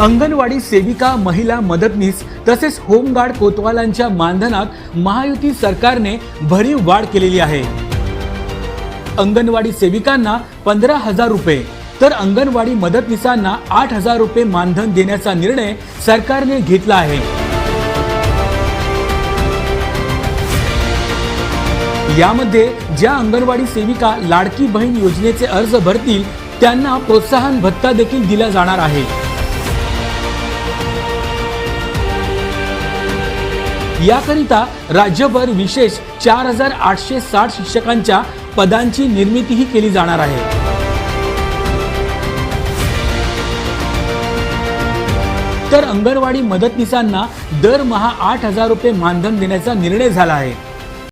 अंगणवाडी सेविका, महिला मदतनीस तसेच होमगार्ड कोतवालांच्या मानधनात महायुती सरकारने भरीव वाढ केलेली आहे। अंगणवाडी सेविकांना 15,000 रुपये तर अंगणवाडी मदतनीसांना 8,000 रुपये मानधन देण्याचा निर्णय सरकारने घेतला आहे। यामध्ये ज्या अंगणवाडी सेविका लाडकी बहीण योजनेचे अर्ज भरतील त्यांना प्रोत्साहन भत्ता देखील दिला जाणार आहे। याकरिता राज्यभर विशेष 4,860 शिक्षकांच्या पदांची निर्मितीही केली जाणार आहे। तर अंगणवाडी मदतनीसांना दरमहा 8,000 रुपये मानधन देण्याचा निर्णय झाला आहे।